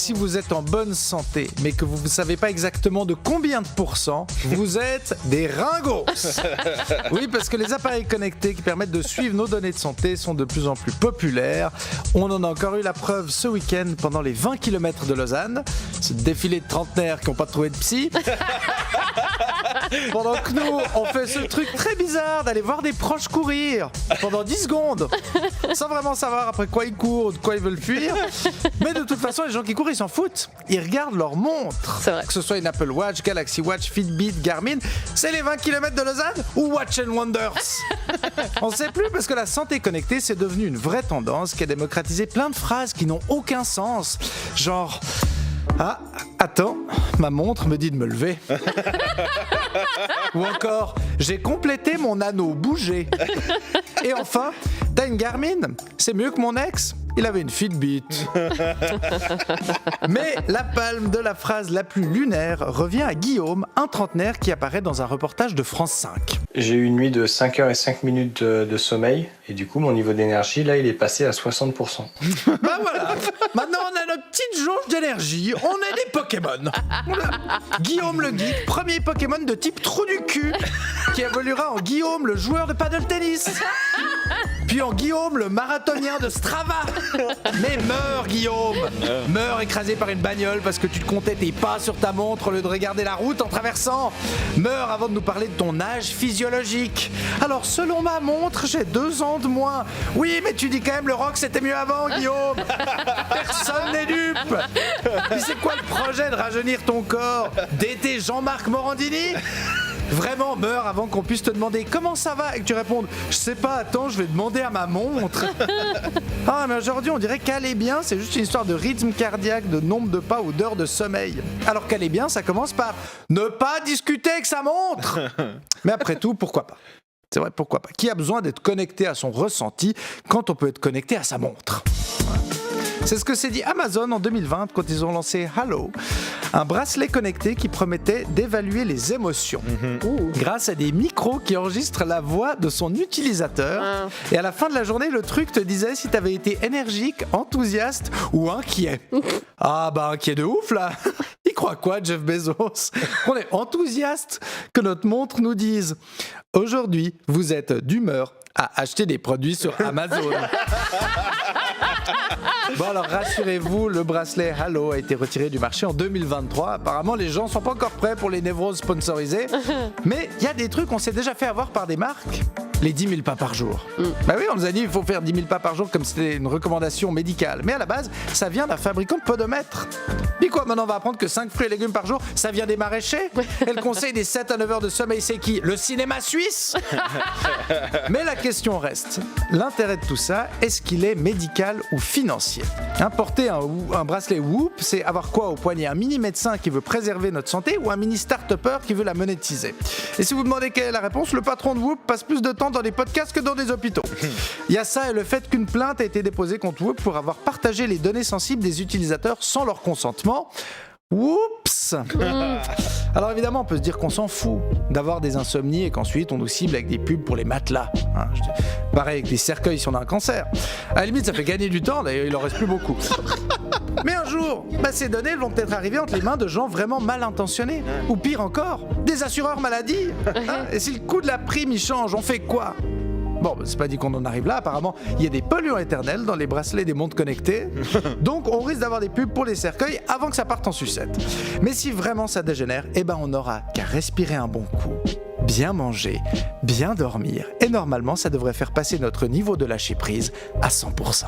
si vous êtes en bonne santé, mais que vous ne savez pas exactement de combien de pourcents, vous êtes des ringos. Oui, parce que les appareils connectés qui permettent de suivre nos données de santé sont de plus en plus populaires. On en a encore eu la preuve ce week-end pendant les 20 km de Lausanne. Ce défilé de trentenaires qui n'ont pas trouvé de psy. Pendant que nous, on fait ce truc très bizarre d'aller voir des proches courir pendant 10 secondes, sans vraiment savoir après quoi ils courent ou de quoi ils veulent fuir. Mais de toute façon, les gens qui courent, ils s'en foutent. Ils regardent leur montre. C'est vrai. Que ce soit une Apple Watch, Galaxy Watch, Fitbit, Garmin, c'est les 20 km de Lausanne ou Watch and Wonders. On sait plus parce que la santé connectée, c'est devenu une vraie tendance qui a démocratisé plein de phrases qui n'ont aucun sens. Genre... Ah, attends, ma montre me dit de me lever. Ou encore, j'ai complété mon anneau bougé. Et enfin, t'as une Garmin, c'est mieux que mon ex, il avait une Fitbit. Mais la palme de la phrase la plus lunaire revient à Guillaume, un trentenaire qui apparaît dans un reportage de France 5. J'ai eu une nuit de 5 heures et 5 minutes de sommeil et du coup mon niveau d'énergie là il est passé à 60%. Bah voilà, maintenant on a notre petite jauge d'énergie, on est des Pokémon. Guillaume le geek, premier Pokémon de type trou du cul, qui évoluera en Guillaume le joueur de paddle tennis. Puis en Guillaume le marathonien de Strava. Mais meurs Guillaume, meurs écrasé par une bagnole parce que tu te comptais tes pas sur ta montre au lieu de regarder la route en traversant. Meurs avant de nous parler de ton âge physiologique. Alors selon ma montre, j'ai 2 ans de moins. Oui, mais tu dis quand même le rock c'était mieux avant Guillaume. Personne n'est dupe. Puis c'est quoi le projet de rajeunir ton corps? D'été Jean-Marc Morandini? Vraiment, meurs avant qu'on puisse te demander comment ça va et que tu répondes je sais pas, attends, je vais demander à ma montre. Ah, mais aujourd'hui, on dirait qu'aller bien, c'est juste une histoire de rythme cardiaque, de nombre de pas ou d'heures de sommeil. Alors qu'aller bien, ça commence par ne pas discuter avec sa montre. Mais après tout, pourquoi pas? C'est vrai, pourquoi pas? Qui a besoin d'être connecté à son ressenti quand on peut être connecté à sa montre? C'est ce que s'est dit Amazon en 2020 quand ils ont lancé Halo, un bracelet connecté qui promettait d'évaluer les émotions grâce à des micros qui enregistrent la voix de son utilisateur. Et à la fin de la journée, le truc te disait si t'avais été énergique, enthousiaste ou inquiet. Ah bah inquiet de ouf là. Il croit quoi Jeff Bezos? On est enthousiaste que notre montre nous dise aujourd'hui vous êtes d'humeur à acheter des produits sur Amazon. Bon alors rassurez-vous, le bracelet Halo a été retiré du marché en 2023. Apparemment les gens sont pas encore prêts pour les névroses sponsorisées. Mais il y a des trucs on s'est déjà fait avoir par des marques. Les 10 000 pas par jour. Bah oui, on nous a dit il faut faire 10 000 pas par jour comme c'était une recommandation médicale. Mais à la base, ça vient d'un fabricant de podomètre. Puis quoi, maintenant on va apprendre que 5 fruits et légumes par jour, ça vient des maraîchers. Et le conseil des 7 à 9 heures de sommeil, c'est qui? Le cinéma suisse. Mais la question reste, l'intérêt de tout ça, est-ce qu'il est médical ou financier? Porter un bracelet Whoop, c'est avoir quoi au poignet? Un mini médecin qui veut préserver notre santé ou un mini start-upper qui veut la monétiser? Et si vous demandez quelle est la réponse, le patron de Whoop passe plus de temps dans des podcasts que dans des hôpitaux. Il y a ça et le fait qu'une plainte a été déposée contre Whoop pour avoir partagé les données sensibles des utilisateurs sans leur consentement. Oups. Alors évidemment on peut se dire qu'on s'en fout d'avoir des insomnies et qu'ensuite on nous cible avec des pubs pour les matelas. Pareil avec des cercueils si on a un cancer. À la limite ça fait gagner du temps, d'ailleurs il en reste plus beaucoup. Mais un jour, ces données vont peut-être arriver entre les mains de gens vraiment mal intentionnés. Ou pire encore, des assureurs maladie. Et si le coût de la prime il change, on fait quoi? Bon, c'est pas dit qu'on en arrive là, apparemment il y a des polluants éternels dans les bracelets des montres connectées, donc on risque d'avoir des pubs pour les cercueils avant que ça parte en sucette. Mais si vraiment ça dégénère, on n'aura qu'à respirer un bon coup, bien manger, bien dormir, et normalement ça devrait faire passer notre niveau de lâcher prise à 100%.